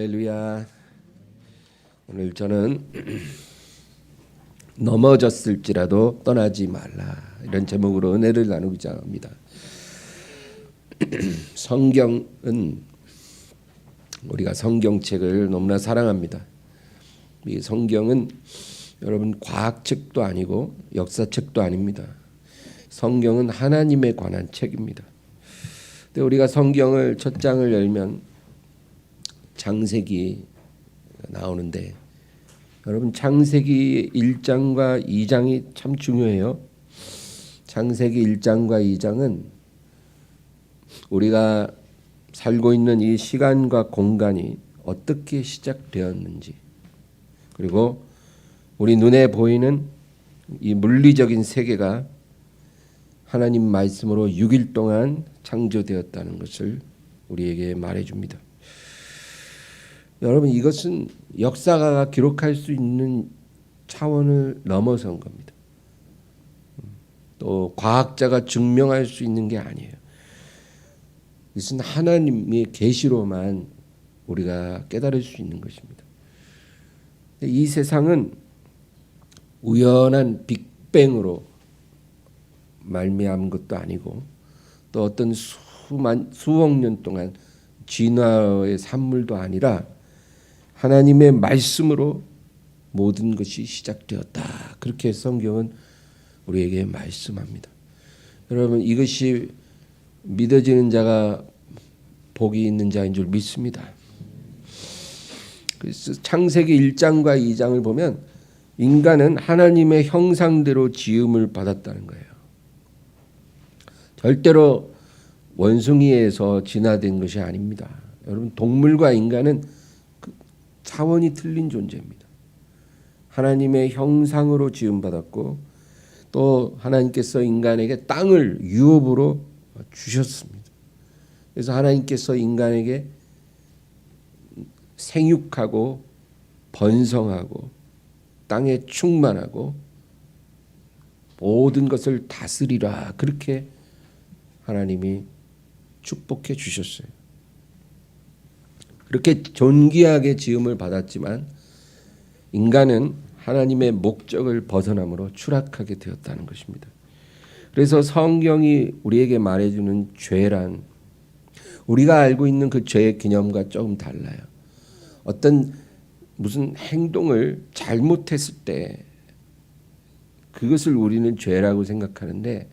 할렐루야. 오늘 저는 넘어졌을지라도 떠나지 말라 이런 제목으로 은혜를 나누고자 합니다. 성경은 우리가 성경책을 너무나 사랑합니다. 이 성경은 여러분 과학책도 아니고 역사책도 아닙니다. 성경은 하나님에 관한 책입니다. 근데 우리가 성경을 첫 장을 열면 창세기 나오는데 여러분 창세기 1장과 2장이 참 중요해요. 창세기 1장과 2장은 우리가 살고 있는 이 시간과 공간이 어떻게 시작되었는지, 그리고 우리 눈에 보이는 이 물리적인 세계가 하나님 말씀으로 6일 동안 창조되었다는 것을 우리에게 말해줍니다. 여러분, 이것은 역사가가 기록할 수 있는 차원을 넘어선 겁니다. 또 과학자가 증명할 수 있는 게 아니에요. 이것은 하나님의 계시로만 우리가 깨달을 수 있는 것입니다. 이 세상은 우연한 빅뱅으로 말미암은 것도 아니고 또 어떤 수억 년 동안 진화의 산물도 아니라 하나님의 말씀으로 모든 것이 시작되었다. 그렇게 성경은 우리에게 말씀합니다. 여러분, 이것이 믿어지는 자가 복이 있는 자인 줄 믿습니다. 그래서 창세기 1장과 2장을 보면 인간은 하나님의 형상대로 지음을 받았다는 거예요. 절대로 원숭이에서 진화된 것이 아닙니다. 여러분, 동물과 인간은 차원이 틀린 존재입니다. 하나님의 형상으로 지음받았고 또 하나님께서 인간에게 땅을 유업으로 주셨습니다. 그래서 하나님께서 인간에게 생육하고 번성하고 땅에 충만하고 모든 것을 다스리라 그렇게 하나님이 축복해 주셨어요. 그렇게 존귀하게 지음을 받았지만 인간은 하나님의 목적을 벗어남으로 추락하게 되었다는 것입니다. 그래서 성경이 우리에게 말해주는 죄란 우리가 알고 있는 그 죄의 개념과 조금 달라요. 어떤 무슨 행동을 잘못했을 때 그것을 우리는 죄라고 생각하는데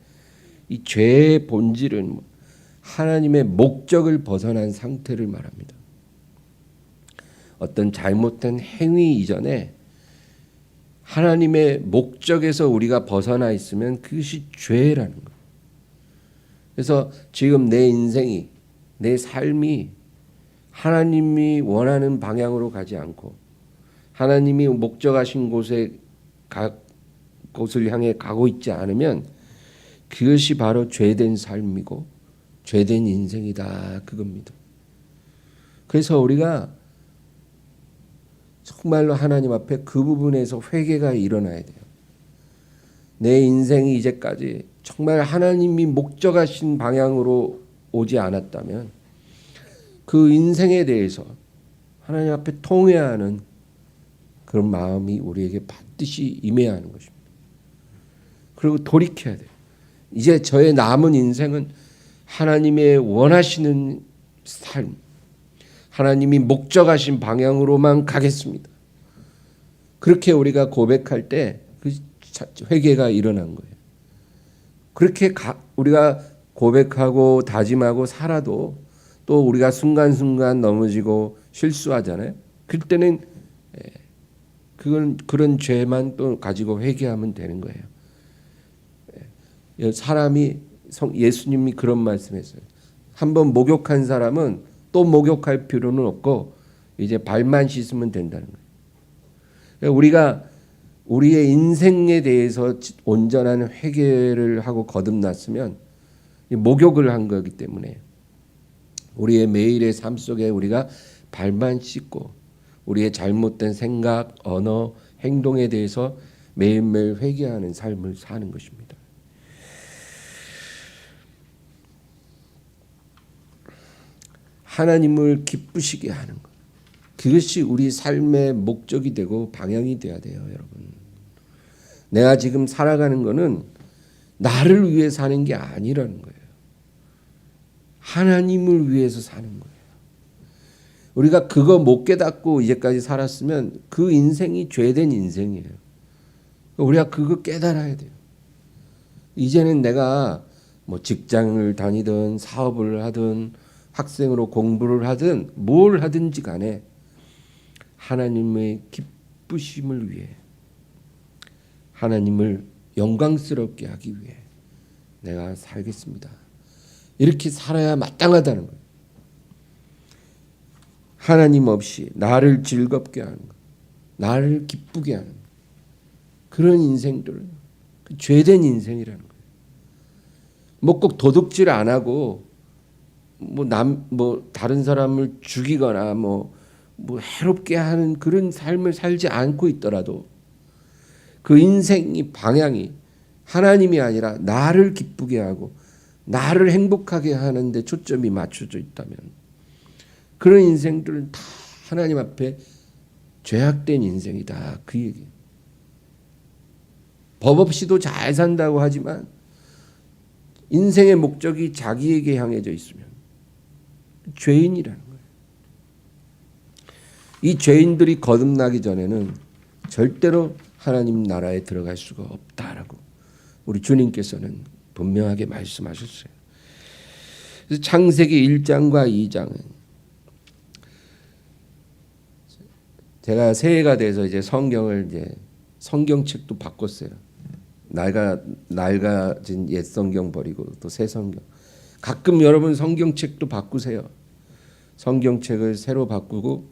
이 죄의 본질은 하나님의 목적을 벗어난 상태를 말합니다. 어떤 잘못된 행위 이전에 하나님의 목적에서 우리가 벗어나 있으면 그것이 죄라는 거예요. 그래서 지금 내 인생이, 내 삶이 하나님이 원하는 방향으로 가지 않고 하나님이 목적하신 곳을 향해 가고 있지 않으면 그것이 바로 죄된 삶이고 죄된 인생이다 그겁니다. 그래서 우리가 정말로 하나님 앞에 그 부분에서 회개가 일어나야 돼요. 내 인생이 이제까지 정말 하나님이 목적하신 방향으로 오지 않았다면 그 인생에 대해서 하나님 앞에 통회하는 그런 마음이 우리에게 반드시 임해야 하는 것입니다. 그리고 돌이켜야 돼요. 이제 저의 남은 인생은 하나님의 원하시는 삶, 하나님이 목적하신 방향으로만 가겠습니다. 그렇게 우리가 고백할 때 그 회개가 일어난 거예요. 그렇게 우리가 고백하고 다짐하고 살아도 또 우리가 순간순간 넘어지고 실수하잖아요. 그때는 그런 죄만 또 가지고 회개하면 되는 거예요. 사람이 예수님이 그런 말씀했어요. 한번 목욕한 사람은 또 목욕할 필요는 없고 이제 발만 씻으면 된다는 거예요. 우리가 우리의 인생에 대해서 온전한 회개를 하고 거듭났으면 목욕을 한 거기 때문에 우리의 매일의 삶 속에 우리가 발만 씻고 우리의 잘못된 생각, 언어, 행동에 대해서 매일매일 회개하는 삶을 사는 것입니다. 하나님을 기쁘시게 하는 것. 그것이 우리 삶의 목적이 되고 방향이 돼야 돼요, 여러분. 내가 지금 살아가는 거는 나를 위해 사는 게 아니라는 거예요. 하나님을 위해서 사는 거예요. 우리가 그거 못 깨닫고 이제까지 살았으면 그 인생이 죄된 인생이에요. 우리가 그거 깨달아야 돼요. 이제는 내가 뭐 직장을 다니든 사업을 하든 학생으로 공부를 하든 뭘 하든지 간에 하나님의 기쁘심을 위해, 하나님을 영광스럽게 하기 위해 내가 살겠습니다. 이렇게 살아야 마땅하다는 거예요. 하나님 없이 나를 즐겁게 하는 것, 나를 기쁘게 하는 것, 그런 인생들, 죄된 인생이라는 거예요. 뭐 꼭 도둑질 안 하고 뭐 다른 사람을 죽이거나 뭐 해롭게 하는 그런 삶을 살지 않고 있더라도 그 인생이 방향이 하나님이 아니라 나를 기쁘게 하고 나를 행복하게 하는 데 초점이 맞춰져 있다면 그런 인생들은 다 하나님 앞에 죄악된 인생이다. 그 얘기. 법 없이도 잘 산다고 하지만 인생의 목적이 자기에게 향해져 있으면 죄인이라는 거예요. 이 죄인들이 거듭나기 전에는 절대로 하나님 나라에 들어갈 수가 없다라고 우리 주님께서는 분명하게 말씀하셨어요. 그래서 창세기 1장과 2장은 제가 새해가 돼서 이제 성경책도 바꿨어요. 낡아진 옛 성경 버리고 또 새 성경. 가끔 여러분 성경책도 바꾸세요. 성경책을 새로 바꾸고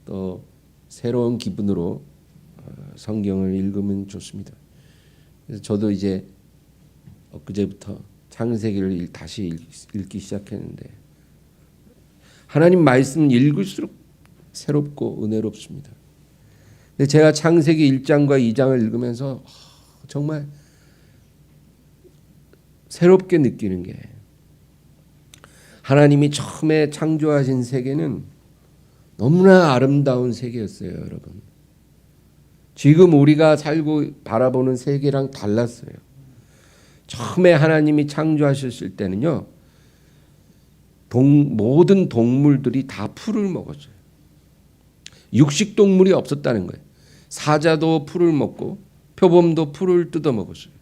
또 새로운 기분으로 성경을 읽으면 좋습니다. 그래서 저도 이제 엊그제부터 창세기를 다시 읽기 시작했는데 하나님 말씀 읽을수록 새롭고 은혜롭습니다. 근데 제가 창세기 1장과 2장을 읽으면서 정말 새롭게 느끼는 게 하나님이 처음에 창조하신 세계는 너무나 아름다운 세계였어요, 여러분. 지금 우리가 살고 바라보는 세계랑 달랐어요. 처음에 하나님이 창조하셨을 때는요, 모든 동물들이 다 풀을 먹었어요. 육식 동물이 없었다는 거예요. 사자도 풀을 먹고 표범도 풀을 뜯어 먹었어요.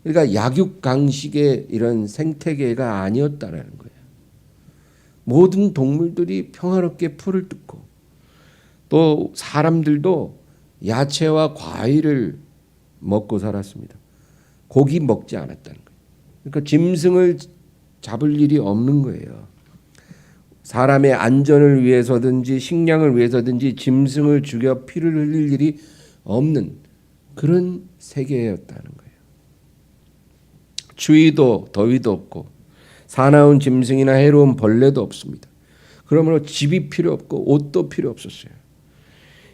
그러니까 약육강식의 이런 생태계가 아니었다라는 거예요. 모든 동물들이 평화롭게 풀을 뜯고 또 사람들도 야채와 과일을 먹고 살았습니다. 고기 먹지 않았다는 거예요. 그러니까 짐승을 잡을 일이 없는 거예요. 사람의 안전을 위해서든지 식량을 위해서든지 짐승을 죽여 피를 흘릴 일이 없는 그런 세계였다는 거예요. 추위도 더위도 없고 사나운 짐승이나 해로운 벌레도 없습니다. 그러므로 집이 필요 없고 옷도 필요 없었어요.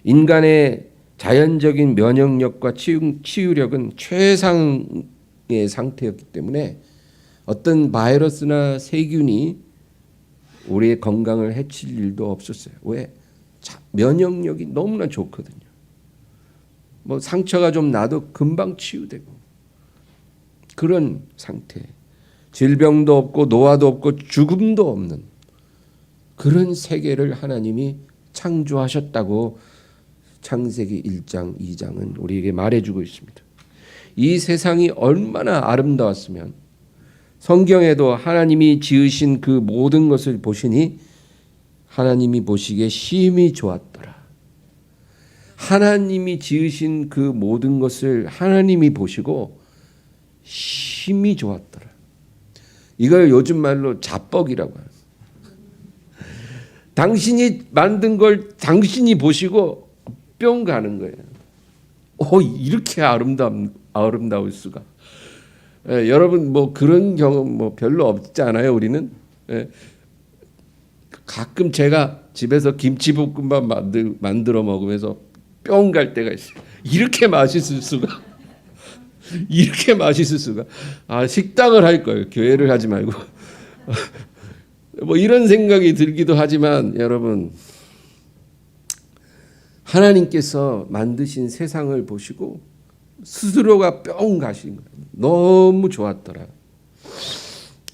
인간의 자연적인 면역력과 치유력은 최상의 상태였기 때문에 어떤 바이러스나 세균이 우리의 건강을 해칠 일도 없었어요. 왜? 면역력이 너무나 좋거든요. 뭐 상처가 좀 나도 금방 치유되고 그런 상태. 질병도 없고 노화도 없고 죽음도 없는 그런 세계를 하나님이 창조하셨다고 창세기 1장, 2장은 우리에게 말해주고 있습니다. 이 세상이 얼마나 아름다웠으면 성경에도 하나님이 지으신 그 모든 것을 보시니 하나님이 보시기에 심히 좋았더라. 하나님이 지으신 그 모든 것을 하나님이 보시고 심히 좋았더라. 이걸 요즘 말로 자뻑이라고 해요. 당신이 만든 걸 당신이 보시고 뿅 가는 거예요. 이렇게 아름다울 수가. 여러분 뭐 그런 경험 뭐 별로 없지 않아요, 우리는? 가끔 제가 집에서 김치볶음밥 만들어 먹으면서 뿅 갈 때가 있어요. 이렇게 맛있을 수가. 이렇게 맛있을 수가. 식당을 할 거예요. 교회를 하지 말고. 뭐 이런 생각이 들기도 하지만 여러분 하나님께서 만드신 세상을 보시고 스스로가 뿅 가신 거예요. 너무 좋았더라.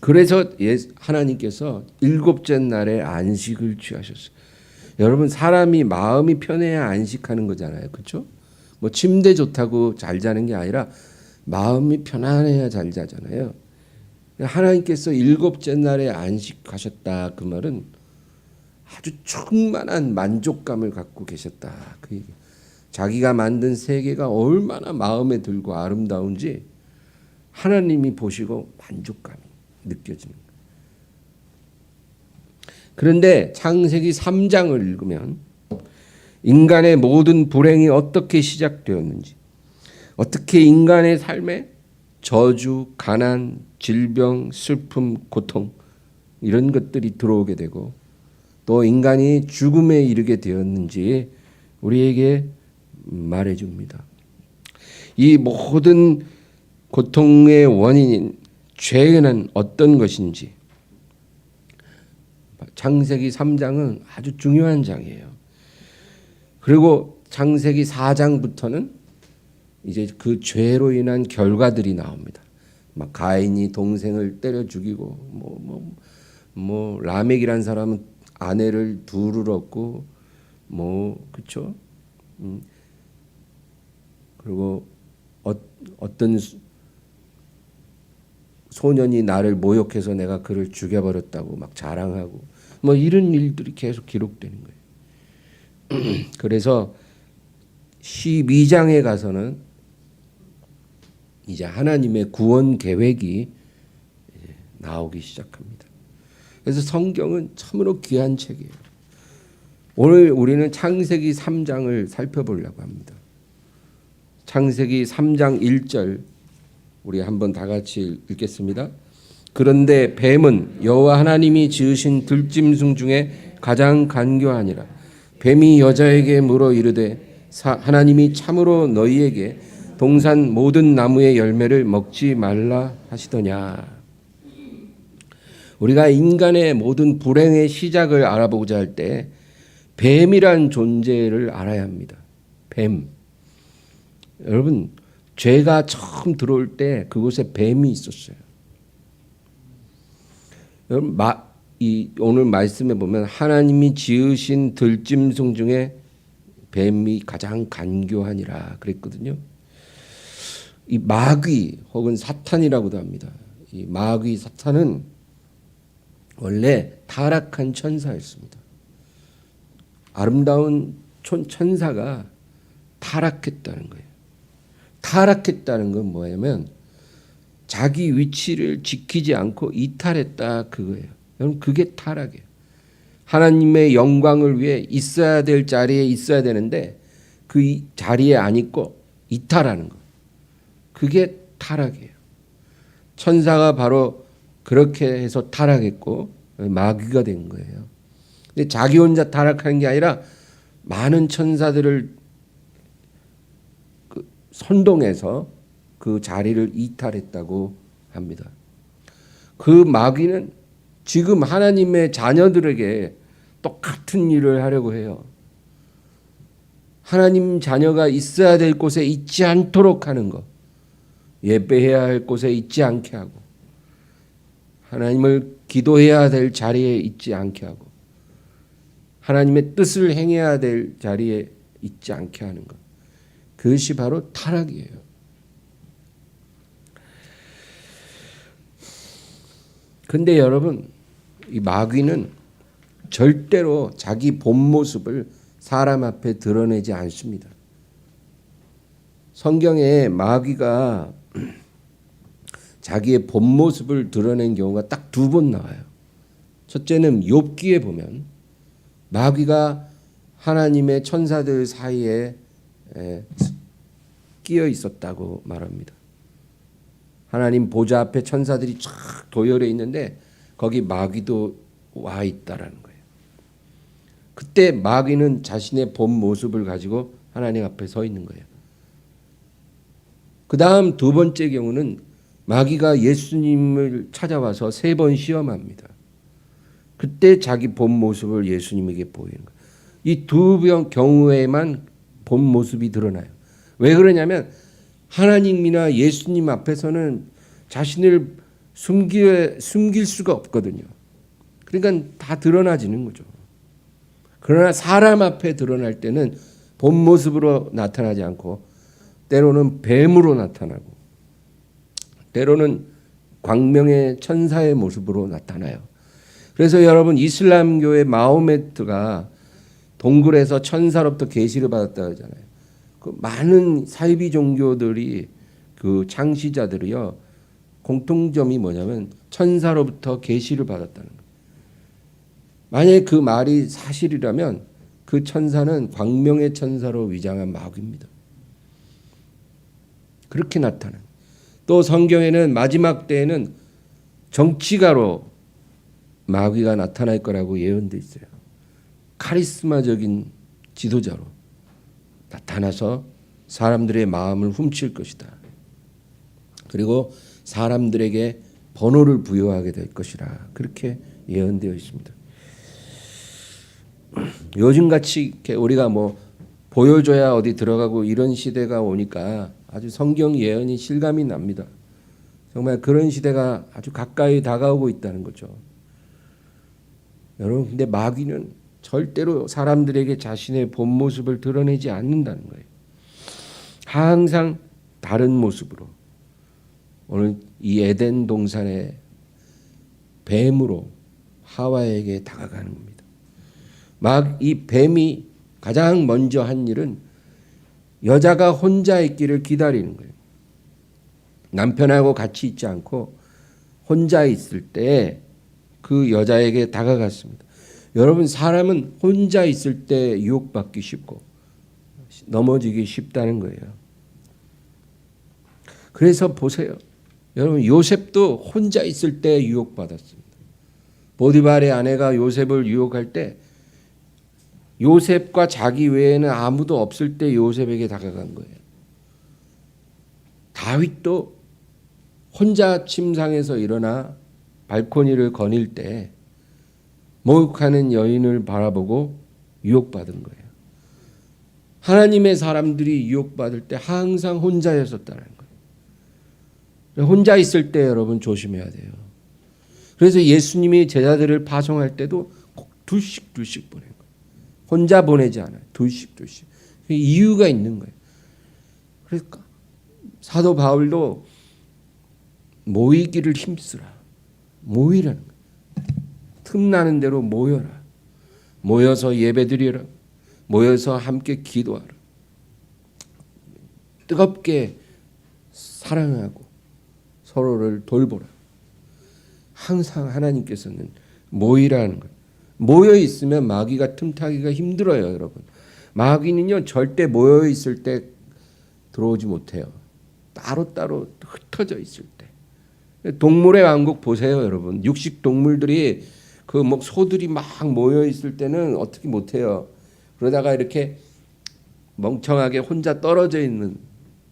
그래서 하나님께서 일곱째 날에 안식을 취하셨어요. 여러분, 사람이 마음이 편해야 안식하는 거잖아요. 그렇죠? 뭐 침대 좋다고 잘 자는 게 아니라 마음이 편안해야 잘 자잖아요. 하나님께서 일곱째 날에 안식하셨다. 그 말은 아주 충만한 만족감을 갖고 계셨다. 그 얘기. 자기가 만든 세계가 얼마나 마음에 들고 아름다운지 하나님이 보시고 만족감이 느껴지는 거예요. 그런데 창세기 3장을 읽으면 인간의 모든 불행이 어떻게 시작되었는지, 어떻게 인간의 삶에 저주, 가난, 질병, 슬픔, 고통 이런 것들이 들어오게 되고 또 인간이 죽음에 이르게 되었는지 우리에게 말해줍니다. 이 모든 고통의 원인인 죄는 어떤 것인지 창세기 3장은 아주 중요한 장이에요. 그리고 창세기 4장부터는 이제 그 죄로 인한 결과들이 나옵니다. 막 가인이 동생을 때려 죽이고 라멕이란 사람은 아내를 둘을 얻고 그렇죠? 그리고 어떤 소년이 나를 모욕해서 내가 그를 죽여버렸다고 막 자랑하고 이런 일들이 계속 기록되는 거예요. 그래서 12장에 가서는 이제 하나님의 구원 계획이 나오기 시작합니다. 그래서 성경은 참으로 귀한 책이에요. 오늘 우리는 창세기 3장을 살펴보려고 합니다. 창세기 3장 1절 우리 한번 다 같이 읽겠습니다. 그런데 뱀은 여호와 하나님이 지으신 들짐승 중에 가장 간교하니라. 뱀이 여자에게 물어 이르되 하나님이 참으로 너희에게 동산 모든 나무의 열매를 먹지 말라 하시더냐. 우리가 인간의 모든 불행의 시작을 알아보고자 할 때 뱀이란 존재를 알아야 합니다. 뱀. 여러분, 죄가 처음 들어올 때 그곳에 뱀이 있었어요. 여러분, 오늘 말씀에 보면 하나님이 지으신 들짐승 중에 뱀이 가장 간교하니라 그랬거든요. 이 마귀 혹은 사탄이라고도 합니다. 이 마귀 사탄은 원래 타락한 천사였습니다. 아름다운 천사가 타락했다는 거예요. 타락했다는 건 뭐냐면 자기 위치를 지키지 않고 이탈했다 그거예요. 여러분, 그게 타락이에요. 하나님의 영광을 위해 있어야 될 자리에 있어야 되는데 그 자리에 안 있고 이탈하는 거. 그게 타락이에요. 천사가 바로 그렇게 해서 타락했고 마귀가 된 거예요. 근데 자기 혼자 타락하는 게 아니라 많은 천사들을 선동해서 그 자리를 이탈했다고 합니다. 그 마귀는 지금 하나님의 자녀들에게 똑같은 일을 하려고 해요. 하나님 자녀가 있어야 될 곳에 있지 않도록 하는 것, 예배해야 할 곳에 있지 않게 하고, 하나님을 기도해야 될 자리에 있지 않게 하고, 하나님의 뜻을 행해야 될 자리에 있지 않게 하는 것, 그것이 바로 타락이에요. 근데 여러분, 이 마귀는 절대로 자기 본 모습을 사람 앞에 드러내지 않습니다. 성경에 마귀가 자기의 본 모습을 드러낸 경우가 딱 2번 나와요. 첫째는 욥기에 보면 마귀가 하나님의 천사들 사이에 끼어 있었다고 말합니다. 하나님 보좌 앞에 천사들이 쫙 도열해 있는데 거기 마귀도 와 있다라는 거예요. 그때 마귀는 자신의 본 모습을 가지고 하나님 앞에 서 있는 거예요. 그 다음 2번째 경우는 마귀가 예수님을 찾아와서 3번 시험합니다. 그때 자기 본 모습을 예수님에게 보이는 거예요. 이 2 경우에만 본 모습이 드러나요. 왜 그러냐면 하나님이나 예수님 앞에서는 자신을 숨길 수가 없거든요. 그러니까 다 드러나지는 거죠. 그러나 사람 앞에 드러날 때는 본 모습으로 나타나지 않고 때로는 뱀으로 나타나고 때로는 광명의 천사의 모습으로 나타나요. 그래서 여러분 이슬람교의 마호메트가 동굴에서 천사로부터 계시를 받았다 하잖아요. 그 많은 사이비 종교들이 그 창시자들이요 공통점이 뭐냐면 천사로부터 계시를 받았다는 거예요. 만약에 그 말이 사실이라면 그 천사는 광명의 천사로 위장한 마귀입니다. 그렇게 나타나요. 또 성경에는 마지막 때에는 정치가로 마귀가 나타날 거라고 예언돼 있어요. 카리스마적인 지도자로 나타나서 사람들의 마음을 훔칠 것이다. 그리고 사람들에게 번호를 부여하게 될 것이라 그렇게 예언되어 있습니다. 요즘같이 우리가 뭐 보여줘야 어디 들어가고 이런 시대가 오니까 아주 성경 예언이 실감이 납니다. 정말 그런 시대가 아주 가까이 다가오고 있다는 거죠. 여러분, 근데 마귀는 절대로 사람들에게 자신의 본 모습을 드러내지 않는다는 거예요. 항상 다른 모습으로 오늘 이 에덴 동산의 뱀으로 하와에게 다가가는 겁니다. 이 뱀이 가장 먼저 한 일은 여자가 혼자 있기를 기다리는 거예요. 남편하고 같이 있지 않고 혼자 있을 때 그 여자에게 다가갔습니다. 여러분, 사람은 혼자 있을 때 유혹받기 쉽고 넘어지기 쉽다는 거예요. 그래서 보세요. 여러분, 요셉도 혼자 있을 때 유혹받았습니다. 보디발의 아내가 요셉을 유혹할 때 요셉과 자기 외에는 아무도 없을 때 요셉에게 다가간 거예요. 다윗도 혼자 침상에서 일어나 발코니를 거닐 때 목욕하는 여인을 바라보고 유혹받은 거예요. 하나님의 사람들이 유혹받을 때 항상 혼자였었다는 거예요. 혼자 있을 때 여러분 조심해야 돼요. 그래서 예수님이 제자들을 파송할 때도 꼭 둘씩 보낸 거예요. 혼자 보내지 않아요. 둘씩. 이유가 있는 거예요. 그러니까 사도 바울도 모이기를 힘쓰라. 모이라는 거예요. 틈나는 대로 모여라. 모여서 예배드리라. 모여서 함께 기도하라. 뜨겁게 사랑하고 서로를 돌보라. 항상 하나님께서는 모이라는 거예요. 모여 있으면 마귀가 틈타기가 힘들어요, 여러분. 마귀는요 절대 모여 있을 때 들어오지 못해요. 따로따로 흩어져 있을 때. 동물의 왕국 보세요, 여러분. 육식 동물들이 그 뭐 소들이 막 모여 있을 때는 어떻게 못해요. 그러다가 이렇게 멍청하게 혼자 떨어져 있는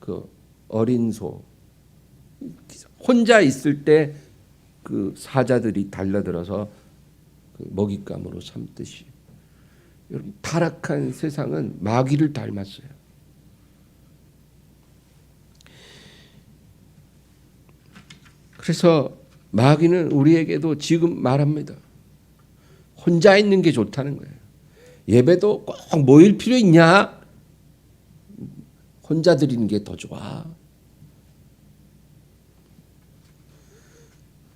그 어린 소, 혼자 있을 때 그 사자들이 달려들어서 그 먹잇감으로 삼듯이. 여러분, 타락한 세상은 마귀를 닮았어요. 그래서 마귀는 우리에게도 지금 말합니다. 혼자 있는 게 좋다는 거예요. 예배도 꼭 모일 필요 있냐? 혼자 드리는 게 더 좋아.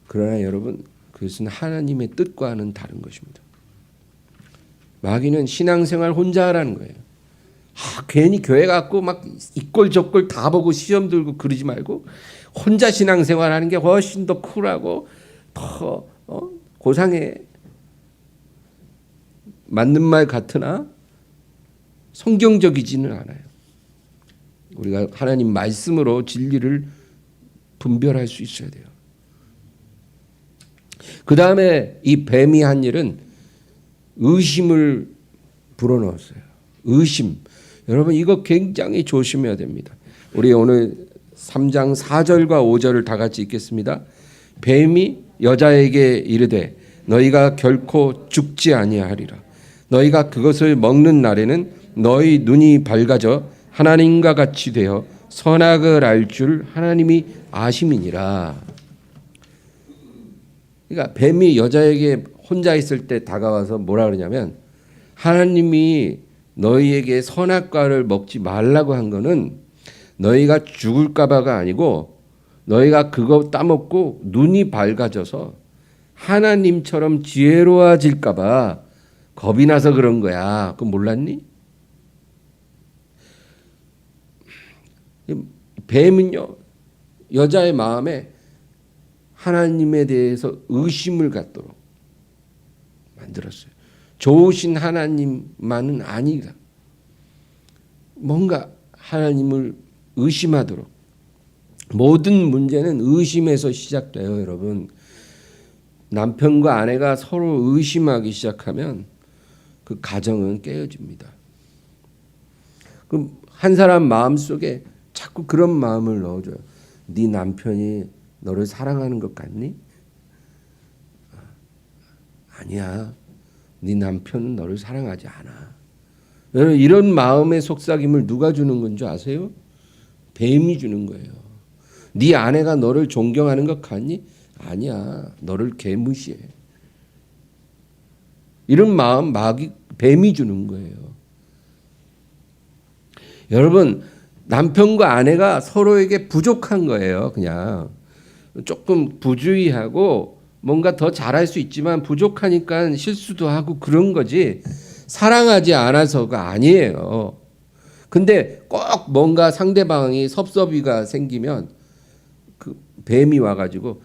그러나 여러분, 그것은 하나님의 뜻과는 다른 것입니다. 마귀는 신앙생활 혼자 하라는 거예요. 괜히 교회 갖고 막 이꼴저꼴 다 보고 시험 들고 그러지 말고 혼자 신앙생활 하는 게 훨씬 더 쿨하고 더 고상해. 맞는 말 같으나 성경적이지는 않아요. 우리가 하나님 말씀으로 진리를 분별할 수 있어야 돼요. 그 다음에 이 뱀이 한 일은 의심을 불어넣었어요. 의심. 여러분, 이거 굉장히 조심해야 됩니다. 우리 오늘 3장 4절과 5절을 다 같이 읽겠습니다. 뱀이 여자에게 이르되 너희가 결코 죽지 아니하리라. 너희가 그것을 먹는 날에는 너희 눈이 밝아져 하나님과 같이 되어 선악을 알 줄 하나님이 아심이니라. 그러니까 뱀이 여자에게 혼자 있을 때 다가와서 뭐라 그러냐면 하나님이 너희에게 선악과를 먹지 말라고 한 거는 너희가 죽을까 봐가 아니고 너희가 그거 따먹고 눈이 밝아져서 하나님처럼 지혜로워질까 봐 겁이 나서 그런 거야. 그거 몰랐니? 뱀은요, 여자의 마음에 하나님에 대해서 의심을 갖도록 만들었어요. 좋으신 하나님만은 아니다. 뭔가 하나님을 의심하도록. 모든 문제는 의심에서 시작돼요, 여러분. 남편과 아내가 서로 의심하기 시작하면 그 가정은 깨어집니다. 그럼 한 사람 마음속에 자꾸 그런 마음을 넣어줘요. 네 남편이 너를 사랑하는 것 같니? 아니야. 네 남편은 너를 사랑하지 않아. 여러분, 이런 마음의 속삭임을 누가 주는 건지 아세요? 뱀이 주는 거예요. 네 아내가 너를 존경하는 것 같니? 아니야. 너를 개무시해. 이런 마음 뱀이 주는 거예요. 여러분, 남편과 아내가 서로에게 부족한 거예요. 그냥 조금 부주의하고 뭔가 더 잘할 수 있지만 부족하니까 실수도 하고 그런 거지 사랑하지 않아서가 아니에요. 근데 꼭 뭔가 상대방이 섭섭이가 생기면 그 뱀이 와가지고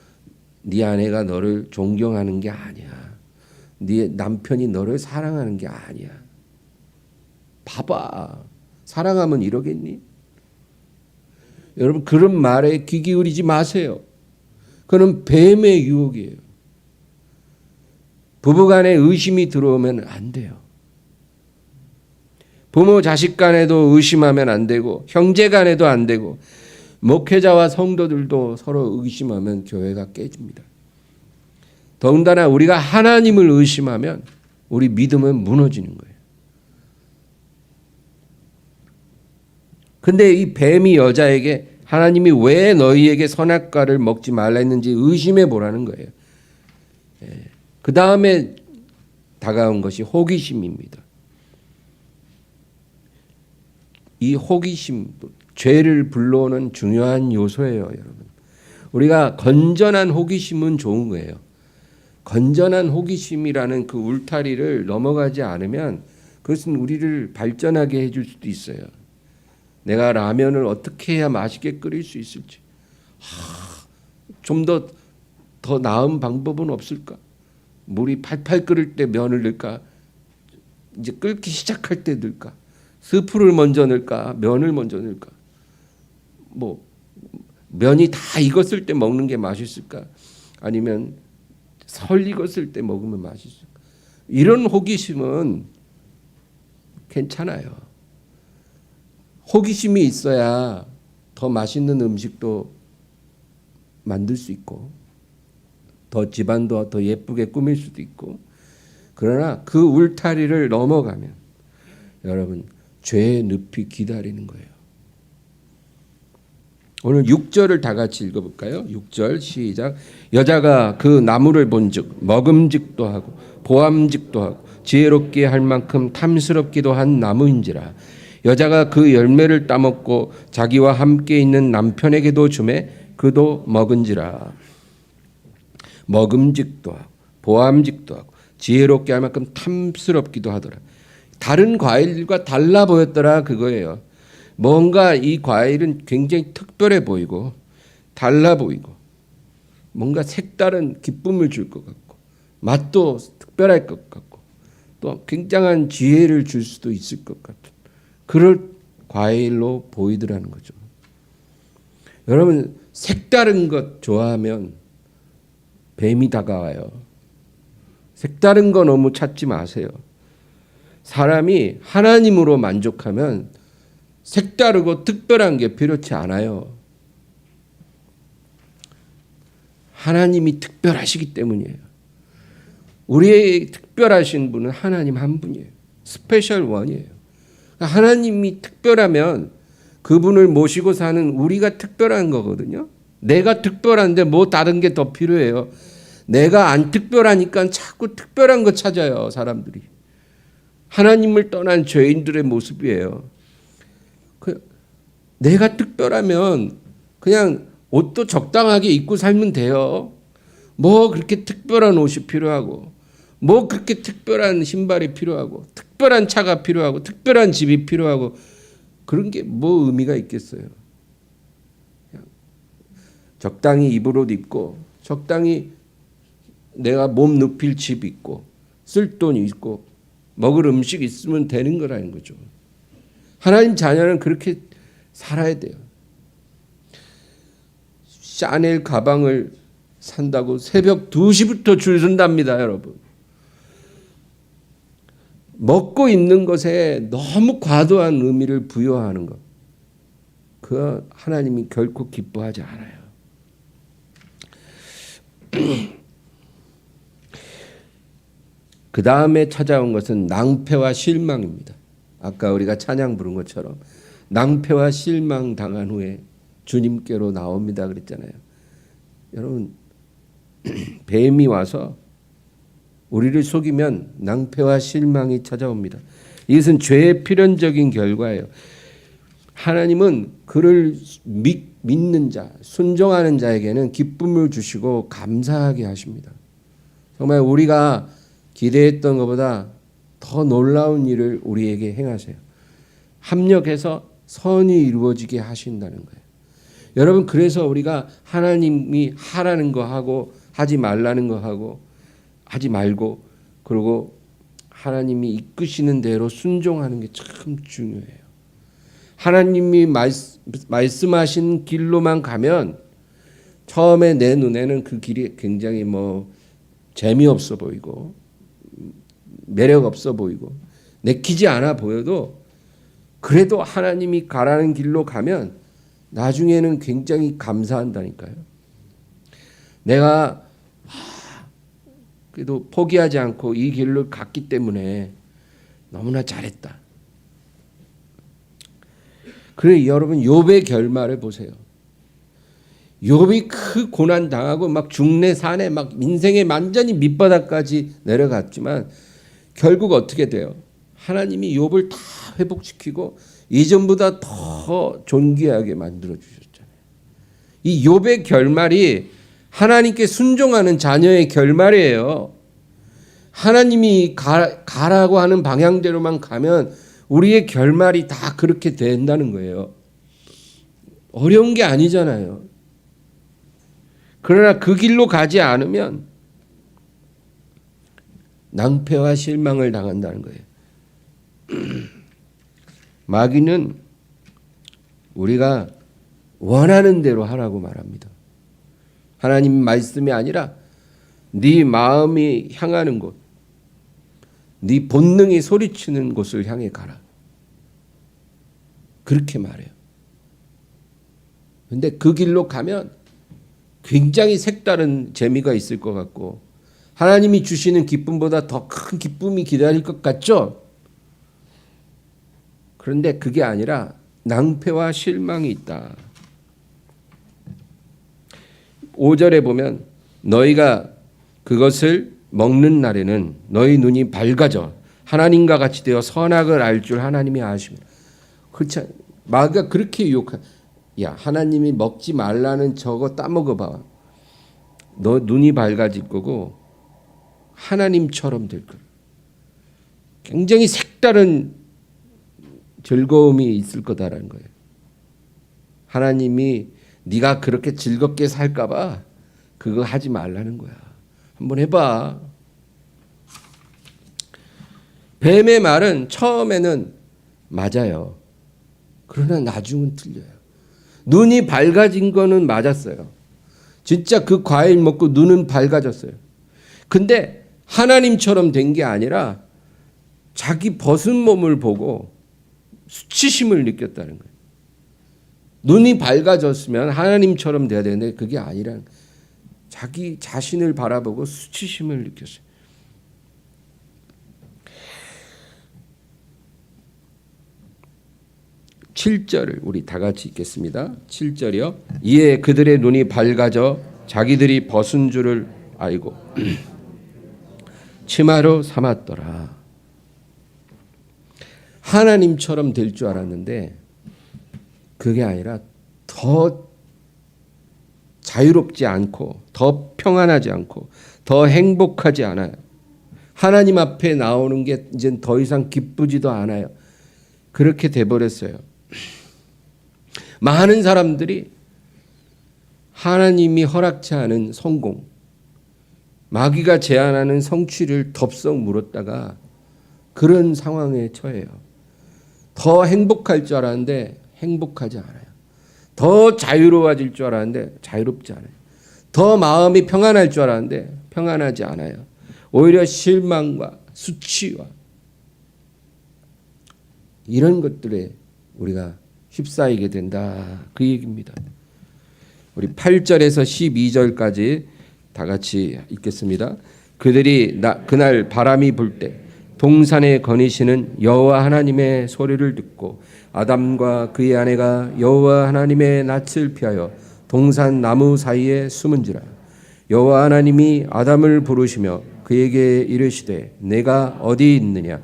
네 아내가 너를 존경하는 게 아니야. 네 남편이 너를 사랑하는 게 아니야. 봐봐. 사랑하면 이러겠니? 여러분, 그런 말에 귀 기울이지 마세요. 그는 뱀의 유혹이에요. 부부간에 의심이 들어오면 안 돼요. 부모 자식 간에도 의심하면 안 되고 형제 간에도 안 되고 목회자와 성도들도 서로 의심하면 교회가 깨집니다. 더군다나 우리가 하나님을 의심하면 우리 믿음은 무너지는 거예요. 근데 이 뱀이 여자에게 하나님이 왜 너희에게 선악과를 먹지 말라 했는지 의심해 보라는 거예요. 그 다음에 다가온 것이 호기심입니다. 이 호기심, 죄를 불러오는 중요한 요소예요, 여러분. 우리가 건전한 호기심은 좋은 거예요. 건전한 호기심이라는 그 울타리를 넘어가지 않으면 그것은 우리를 발전하게 해줄 수도 있어요. 내가 라면을 어떻게 해야 맛있게 끓일 수 있을지, 좀 더 나은 방법은 없을까? 물이 팔팔 끓을 때 면을 넣을까? 이제 끓기 시작할 때 넣을까? 스프를 먼저 넣을까? 면을 먼저 넣을까? 뭐 면이 다 익었을 때 먹는 게 맛있을까? 아니면 설 익었을 때 먹으면 맛있을까? 이런 호기심은 괜찮아요. 호기심이 있어야 더 맛있는 음식도 만들 수 있고 더 집안도 더 예쁘게 꾸밀 수도 있고, 그러나 그 울타리를 넘어가면 여러분 죄의 늪이 기다리는 거예요. 오늘 6절을 다 같이 읽어볼까요? 6절 시작. 여자가 그 나무를 본즉 먹음직도 하고 보암직도 하고 지혜롭게 할 만큼 탐스럽기도 한 나무인지라. 여자가 그 열매를 따먹고 자기와 함께 있는 남편에게도 주매 그도 먹은지라. 먹음직도 하고 보암직도 하고 지혜롭게 할 만큼 탐스럽기도 하더라. 다른 과일과 달라 보였더라 그거예요. 뭔가 이 과일은 굉장히 특별해 보이고 달라 보이고 뭔가 색다른 기쁨을 줄 것 같고 맛도 특별할 것 같고 또 굉장한 지혜를 줄 수도 있을 것 같은 그럴 과일로 보이더라는 거죠. 여러분, 색다른 것 좋아하면 뱀이 다가와요. 색다른 거 너무 찾지 마세요. 사람이 하나님으로 만족하면 색다르고 특별한 게 필요치 않아요. 하나님이 특별하시기 때문이에요. 우리의 특별하신 분은 하나님 한 분이에요. 스페셜 원이에요. 하나님이 특별하면 그분을 모시고 사는 우리가 특별한 거거든요. 내가 특별한데 뭐 다른 게 더 필요해요. 내가 안 특별하니까 자꾸 특별한 거 찾아요, 사람들이. 하나님을 떠난 죄인들의 모습이에요. 내가 특별하면 그냥 옷도 적당하게 입고 살면 돼요. 뭐 그렇게 특별한 옷이 필요하고, 뭐 그렇게 특별한 신발이 필요하고, 특별한 차가 필요하고, 특별한 집이 필요하고, 그런 게 뭐 의미가 있겠어요. 그냥 적당히 입을 옷 입고, 적당히 내가 몸 눕힐 집 있고, 쓸 돈 있고, 먹을 음식 있으면 되는 거라는 거죠. 하나님 자녀는 그렇게 살아야 돼요. 샤넬 가방을 산다고 새벽 2시부터 줄 선답니다, 여러분. 먹고 입는 것에 너무 과도한 의미를 부여하는 것, 그 하나님이 결코 기뻐하지 않아요. 그 다음에 찾아온 것은 낭패와 실망입니다. 아까 우리가 찬양 부른 것처럼 낭패와 실망 당한 후에 주님께로 나옵니다 그랬잖아요. 여러분, 뱀이 와서 우리를 속이면 낭패와 실망이 찾아옵니다. 이것은 죄의 필연적인 결과예요. 하나님은 그를 믿는 자, 순종하는 자에게는 기쁨을 주시고 감사하게 하십니다. 정말 우리가 기대했던 것보다 더 놀라운 일을 우리에게 행하세요. 합력해서 선이 이루어지게 하신다는 거예요. 여러분, 그래서 우리가 하나님이 하라는 거 하고 하지 말라는 거 하고 하지 말고, 그리고 하나님이 이끄시는 대로 순종하는 게 참 중요해요. 하나님이 말씀하신 길로만 가면 처음에 내 눈에는 그 길이 굉장히 뭐 재미없어 보이고 매력 없어 보이고 내키지 않아 보여도, 그래도 하나님이 가라는 길로 가면 나중에는 굉장히 감사한다니까요. 내가 그래도 포기하지 않고 이 길로 갔기 때문에 너무나 잘했다. 그래, 여러분, 욥의 결말을 보세요. 욥이 그 고난 당하고 막 중내 산에 막 인생의 완전히 밑바닥까지 내려갔지만 결국 어떻게 돼요? 하나님이 욥을 다 회복시키고 이전보다 더 존귀하게 만들어 주셨잖아요. 이 욥의 결말이 하나님께 순종하는 자녀의 결말이에요. 하나님이 가라고 하는 방향대로만 가면 우리의 결말이 다 그렇게 된다는 거예요. 어려운 게 아니잖아요. 그러나 그 길로 가지 않으면 낭패와 실망을 당한다는 거예요. 마귀는 우리가 원하는 대로 하라고 말합니다. 하나님 말씀이 아니라 네 마음이 향하는 곳, 네 본능이 소리치는 곳을 향해 가라. 그렇게 말해요. 근데 그 길로 가면 굉장히 색다른 재미가 있을 것 같고 하나님이 주시는 기쁨보다 더 큰 기쁨이 기다릴 것 같죠? 그런데 그게 아니라 낭패와 실망이 있다. 5절에 보면 너희가 그것을 먹는 날에는 너희 눈이 밝아져 하나님과 같이 되어 선악을 알 줄 하나님이 아십니다. 그렇지, 마귀가 그렇게 유혹한, 야, 하나님이 먹지 말라는 저거 따먹어봐. 너 눈이 밝아질 거고 하나님처럼 될 거야. 굉장히 색다른 즐거움이 있을 거다라는 거예요. 하나님이 네가 그렇게 즐겁게 살까 봐 그거 하지 말라는 거야. 한번 해봐. 뱀의 말은 처음에는 맞아요. 그러나 나중은 틀려요. 눈이 밝아진 거는 맞았어요. 진짜 그 과일 먹고 눈은 밝아졌어요. 근데 하나님처럼 된 게 아니라 자기 벗은 몸을 보고 수치심을 느꼈다는 거예요. 눈이 밝아졌으면 하나님처럼 돼야 되는데 그게 아니라 자기 자신을 바라보고 수치심을 느꼈어요. 7절을 우리 다 같이 읽겠습니다. 7절이요. 이에 그들의 눈이 밝아져 자기들이 벗은 줄을 알고 치마로 삼았더라. 하나님처럼 될 줄 알았는데 그게 아니라 더 자유롭지 않고 더 평안하지 않고 더 행복하지 않아요. 하나님 앞에 나오는 게 이제 더 이상 기쁘지도 않아요. 그렇게 돼버렸어요. 많은 사람들이 하나님이 허락치 않은 성공, 마귀가 제안하는 성취를 덥석 물었다가 그런 상황에 처해요. 더 행복할 줄 알았는데 행복하지 않아요. 더 자유로워질 줄 알았는데 자유롭지 않아요. 더 마음이 평안할 줄 알았는데 평안하지 않아요. 오히려 실망과 수치와 이런 것들에 우리가 휩싸이게 된다. 그 얘기입니다. 우리 8절에서 12절까지 다 같이 읽겠습니다. 그들이 그날 바람이 불 때 동산에 거니시는 여호와 하나님의 소리를 듣고 아담과 그의 아내가 여호와 하나님의 낯을 피하여 동산 나무 사이에 숨은지라. 여호와 하나님이 아담을 부르시며 그에게 이르시되 내가 어디 있느냐.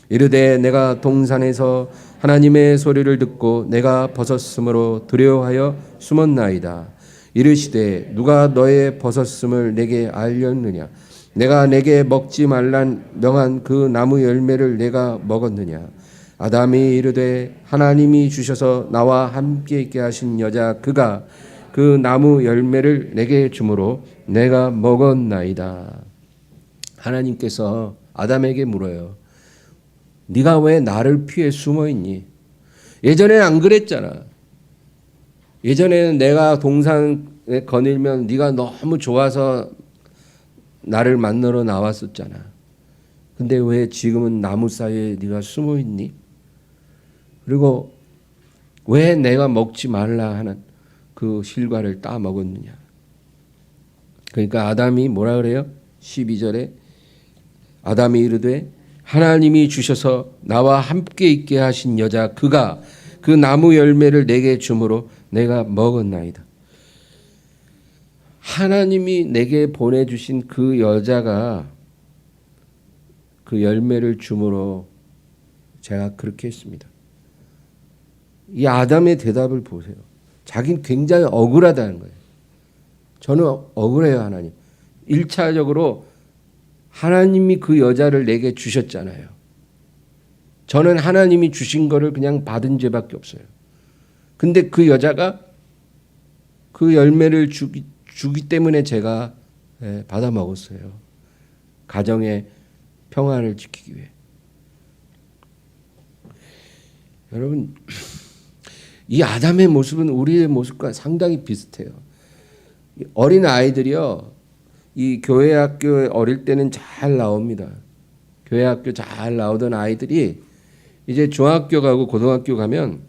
이르되 내가 동산에서 하나님의 소리를 듣고 내가 벗었으므로 두려워하여 숨었나이다. 이르시되 누가 너의 벗었음을 내게 알렸느냐. 내가 내게 먹지 말란 명한 그 나무 열매를 내가 먹었느냐. 아담이 이르되 하나님이 주셔서 나와 함께 있게 하신 여자 그가 그 나무 열매를 내게 주므로 내가 먹었나이다. 하나님께서 아담에게 물어요. 네가 왜 나를 피해 숨어 있니? 예전에는 안 그랬잖아. 예전에는 내가 동산에 거닐면 네가 너무 좋아서 나를 만나러 나왔었잖아. 근데 왜 지금은 나무 사이에 네가 숨어 있니? 그리고 왜 내가 먹지 말라 하는 그 실과를 따 먹었느냐? 그러니까 아담이 뭐라 그래요? 12절에 아담이 이르되 하나님이 주셔서 나와 함께 있게 하신 여자 그가 그 나무 열매를 내게 주므로 내가 먹었나이다. 하나님이 내게 보내주신 그 여자가 그 열매를 주므로 제가 그렇게 했습니다. 이 아담의 대답을 보세요. 자기는 굉장히 억울하다는 거예요. 저는 억울해요, 하나님. 1차적으로 하나님이 그 여자를 내게 주셨잖아요. 저는 하나님이 주신 거를 그냥 받은 죄밖에 없어요. 근데 그 여자가 그 열매를 주기 때문에 제가 받아 먹었어요. 가정의 평안을 지키기 위해. 여러분, 이 아담의 모습은 우리의 모습과 상당히 비슷해요. 어린 아이들이요, 이 교회 학교에 어릴 때는 잘 나옵니다. 교회 학교 잘 나오던 아이들이 이제 중학교 가고 고등학교 가면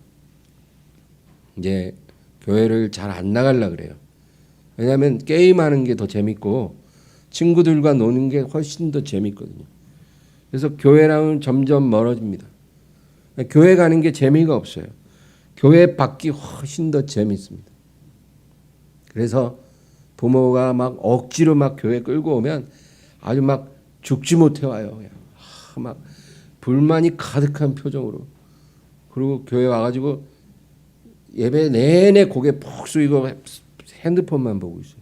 이제 교회를 잘 안 나가려고 그래요. 왜냐하면 게임하는 게 더 재밌고 친구들과 노는 게 훨씬 더 재밌거든요. 그래서 교회랑은 점점 멀어집니다. 교회 가는 게 재미가 없어요. 교회 밖이 훨씬 더 재밌습니다. 그래서 부모가 막 억지로 막 교회 끌고 오면 아주 막 죽지 못해 와요. 그냥 막 불만이 가득한 표정으로. 그리고 교회 와가지고 예배 내내 고개 푹 숙이고 핸드폰만 보고 있어요.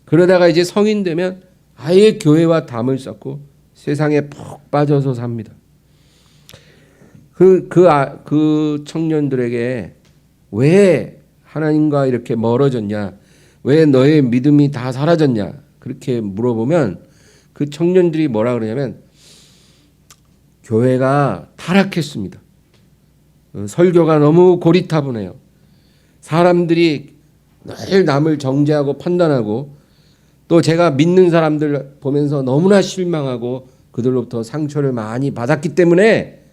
그러다가 이제 성인 되면 아예 교회와 담을 쌓고 세상에 푹 빠져서 삽니다. 그 청년들에게 왜 하나님과 이렇게 멀어졌냐? 왜 너의 믿음이 다 사라졌냐? 그렇게 물어보면 그 청년들이 뭐라 그러냐면 교회가 타락했습니다. 설교가 너무 고리타분해요. 사람들이 늘 남을 정죄하고 판단하고 또 제가 믿는 사람들 보면서 너무나 실망하고 그들로부터 상처를 많이 받았기 때문에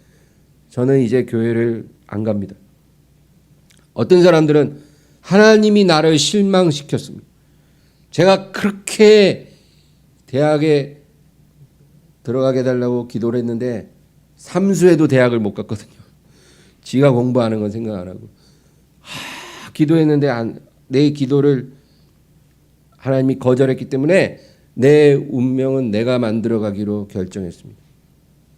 저는 이제 교회를 안 갑니다. 어떤 사람들은 하나님이 나를 실망시켰습니다. 제가 그렇게 대학에 들어가게 해달라고 기도를 했는데 삼수해도 대학을 못 갔거든요. 지가 공부하는 건 생각 안 하고 기도했는데 내 기도를 하나님이 거절했기 때문에 내 운명은 내가 만들어가기로 결정했습니다.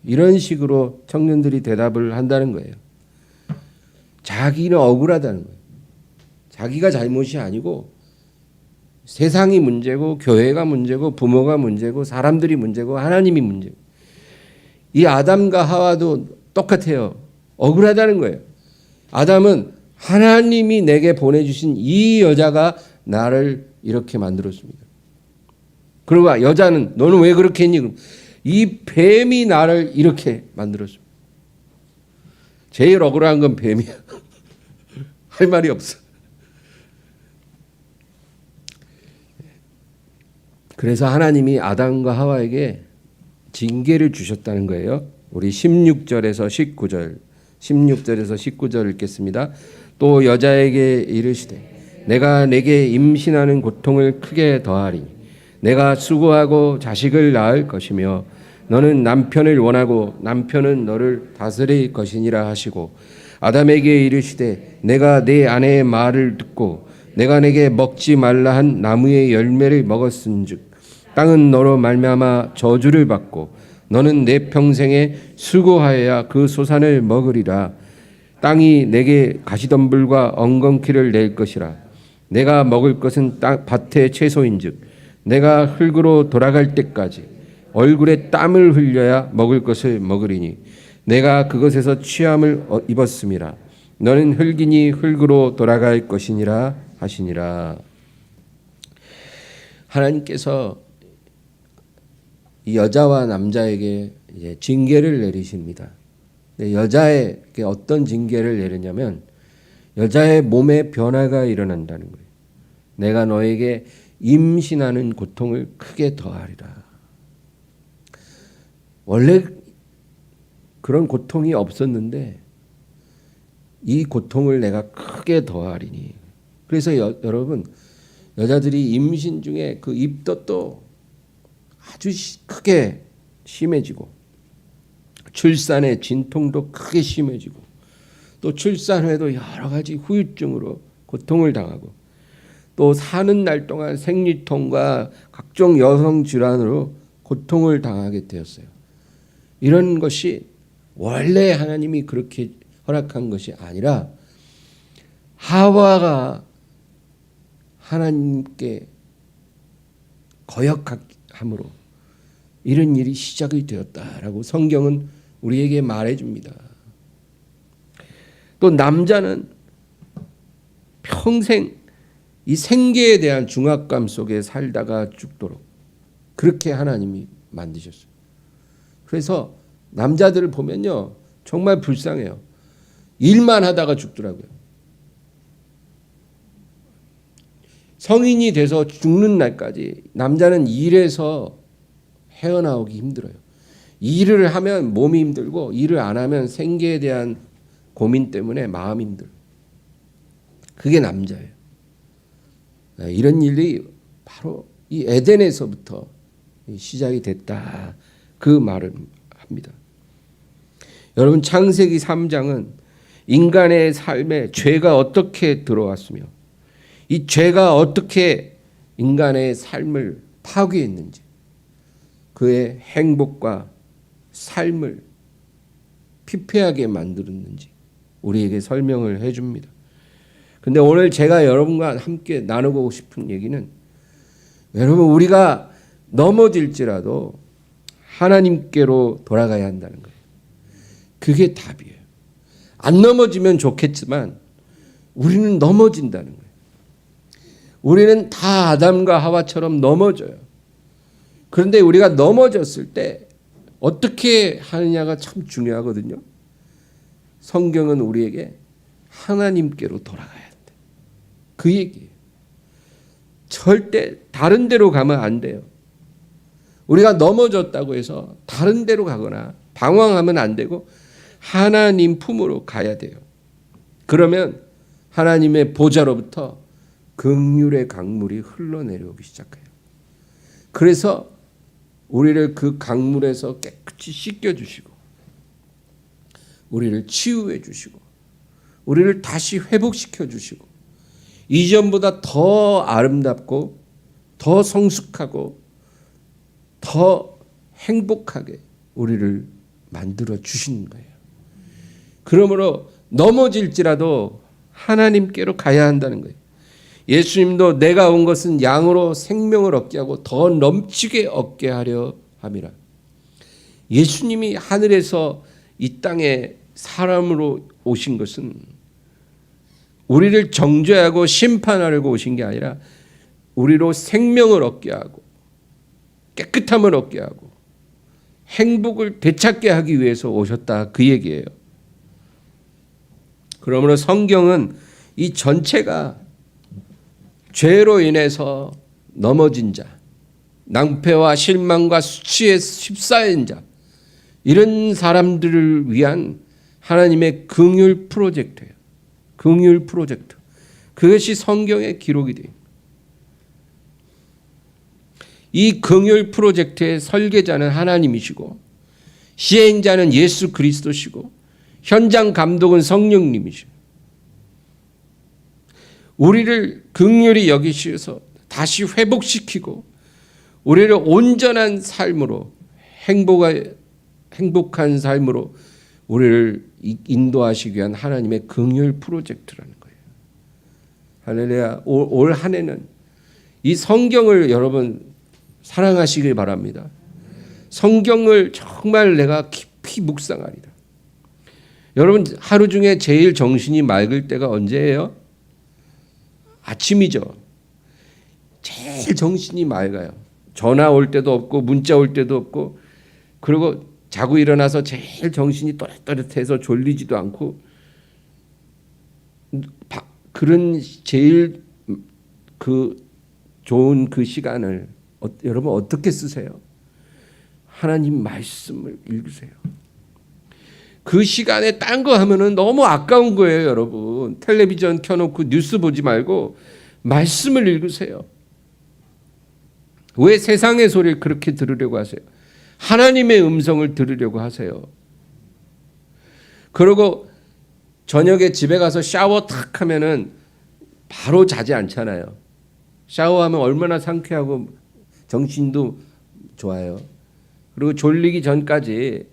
이런 식으로 청년들이 대답을 한다는 거예요. 자기는 억울하다는 거예요. 자기가 잘못이 아니고 세상이 문제고 교회가 문제고 부모가 문제고 사람들이 문제고 하나님이 문제고, 이 아담과 하와도 똑같아요. 억울하다는 거예요. 아담은 하나님이 내게 보내주신 이 여자가 나를 이렇게 만들었습니다. 그리고 여자는 너는 왜 그렇게 했니? 이 뱀이 나를 이렇게 만들었습니다. 제일 억울한 건 뱀이야. 할 말이 없어. 그래서 하나님이 아담과 하와에게 징계를 주셨다는 거예요. 우리 16절에서 19절 읽겠습니다. 또 여자에게 이르시되 내가 내게 임신하는 고통을 크게 더하리니 내가 수고하고 자식을 낳을 것이며 너는 남편을 원하고 남편은 너를 다스릴 것이니라 하시고, 아담에게 이르시되 내가 내 아내의 말을 듣고 내가 내게 먹지 말라 한 나무의 열매를 먹었은즉 땅은 너로 말미암아 저주를 받고 너는 내 평생에 수고하여야 그 소산을 먹으리라. 땅이 내게 가시덤불과 엉겅퀴를 낼 것이라. 내가 먹을 것은 밭의 채소인즉 내가 흙으로 돌아갈 때까지 얼굴에 땀을 흘려야 먹을 것을 먹으리니 내가 그것에서 취함을 입었음이라. 너는 흙이니 흙으로 돌아갈 것이니라 하시니라. 하나님께서 이 여자와 남자에게 이제 징계를 내리십니다. 여자에게 어떤 징계를 내리냐면 여자의 몸에 변화가 일어난다는 거예요. 내가 너에게 임신하는 고통을 크게 더하리라. 원래 그런 고통이 없었는데 이 고통을 내가 크게 더하리니. 그래서 여러분, 여자들이 임신 중에 그 입덧도 아주 크게 심해지고 출산의 진통도 크게 심해지고 또 출산 후에도 여러 가지 후유증으로 고통을 당하고 또 사는 날 동안 생리통과 각종 여성 질환으로 고통을 당하게 되었어요. 이런 것이 원래 하나님이 그렇게 허락한 것이 아니라 하와가 하나님께 거역함으로 이런 일이 시작이 되었다라고 성경은 우리에게 말해줍니다. 또 남자는 평생 이 생계에 대한 중압감 속에 살다가 죽도록 그렇게 하나님이 만드셨어요. 그래서 남자들을 보면요 정말 불쌍해요. 일만 하다가 죽더라고요. 성인이 돼서 죽는 날까지 남자는 일에서 헤어나오기 힘들어요. 일을 하면 몸이 힘들고 일을 안 하면 생계에 대한 고민 때문에 마음이 힘들어요. 그게 남자예요. 이런 일이 바로 이 에덴에서부터 시작이 됐다. 그 말을 합니다. 여러분, 창세기 3장은 인간의 삶에 죄가 어떻게 들어왔으며 이 죄가 어떻게 인간의 삶을 파괴했는지, 그의 행복과 삶을 피폐하게 만들었는지 우리에게 설명을 해줍니다. 근데 오늘 제가 여러분과 함께 나누고 싶은 얘기는, 여러분, 우리가 넘어질지라도 하나님께로 돌아가야 한다는 거예요. 그게 답이에요. 안 넘어지면 좋겠지만 우리는 넘어진다는 거예요. 우리는 다 아담과 하와처럼 넘어져요. 그런데 우리가 넘어졌을 때 어떻게 하느냐가 참 중요하거든요. 성경은 우리에게 하나님께로 돌아가야 돼. 그 얘기예요. 절대 다른 데로 가면 안 돼요. 우리가 넘어졌다고 해서 다른 데로 가거나 방황하면 안 되고 하나님 품으로 가야 돼요. 그러면 하나님의 보좌로부터 긍휼의 강물이 흘러내려오기 시작해요. 그래서 우리를 그 강물에서 깨끗이 씻겨주시고 우리를 치유해 주시고 우리를 다시 회복시켜 주시고 이전보다 더 아름답고 더 성숙하고 더 행복하게 우리를 만들어 주시는 거예요. 그러므로 넘어질지라도 하나님께로 가야 한다는 거예요. 예수님도 내가 온 것은 양으로 생명을 얻게 하고 더 넘치게 얻게 하려 함이라. 예수님이 하늘에서 이 땅에 사람으로 오신 것은 우리를 정죄하고 심판하려고 오신 게 아니라 우리로 생명을 얻게 하고 깨끗함을 얻게 하고 행복을 되찾게 하기 위해서 오셨다, 그 얘기예요. 그러므로 성경은 이 전체가 죄로 인해서 넘어진 자, 낭패와 실망과 수치에 휩싸인 자, 이런 사람들을 위한 하나님의 긍휼 프로젝트예요. 긍휼 프로젝트. 그것이 성경에 기록이 돼요. 이 긍휼 프로젝트의 설계자는 하나님이시고 시행자는 예수 그리스도시고 현장 감독은 성령님이시고 우리를 긍휼히 여기셔서 다시 회복시키고 우리를 온전한 삶으로 행복한 삶으로 우리를 인도하시기 위한 하나님의 긍휼 프로젝트라는 거예요. 할렐루야. 올 한 해는 이 성경을 여러분 사랑하시길 바랍니다. 성경을 정말 내가 깊이 묵상하리라. 여러분 하루 중에 제일 정신이 맑을 때가 언제예요? 아침이죠. 제일 정신이 맑아요. 전화 올 때도 없고 문자 올 때도 없고 그리고 자고 일어나서 제일 정신이 또렷또렷해서 졸리지도 않고 그런 제일 그 좋은 그 시간을 여러분 어떻게 쓰세요? 하나님 말씀을 읽으세요. 그 시간에 딴 거 하면은 너무 아까운 거예요, 여러분. 텔레비전 켜놓고 뉴스 보지 말고 말씀을 읽으세요. 왜 세상의 소리를 그렇게 들으려고 하세요? 하나님의 음성을 들으려고 하세요. 그리고 저녁에 집에 가서 샤워 탁 하면은 바로 자지 않잖아요. 샤워하면 얼마나 상쾌하고 정신도 좋아요. 그리고 졸리기 전까지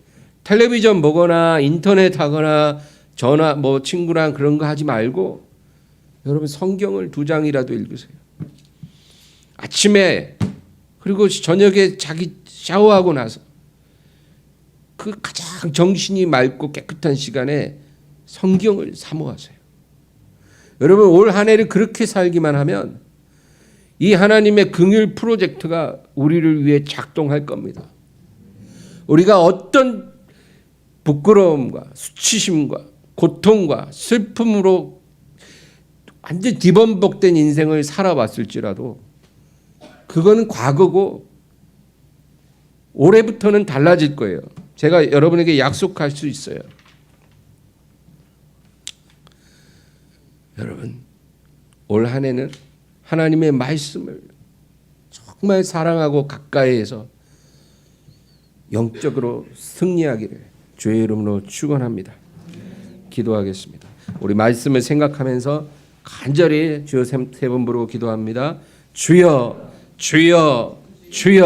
텔레비전 보거나 인터넷 하거나 전화 뭐 친구랑 그런 거 하지 말고 여러분 성경을 2장이라도 읽으세요. 아침에 그리고 저녁에 자기 샤워하고 나서 그 가장 정신이 맑고 깨끗한 시간에 성경을 사모하세요. 여러분 올 한 해를 그렇게 살기만 하면 이 하나님의 긍휼 프로젝트가 우리를 위해 작동할 겁니다. 우리가 어떤 부끄러움과 수치심과 고통과 슬픔으로 완전 뒤범벅된 인생을 살아왔을지라도 그거는 과거고 올해부터는 달라질 거예요. 제가 여러분에게 약속할 수 있어요. 여러분 올 한 해는 하나님의 말씀을 정말 사랑하고 가까이에서 영적으로 승리하기를 주의 이름으로 축원합니다. 기도하겠습니다. 우리 말씀을 생각하면서 간절히 주여 세 번 부르고 기도합니다. 주여 주여 주여.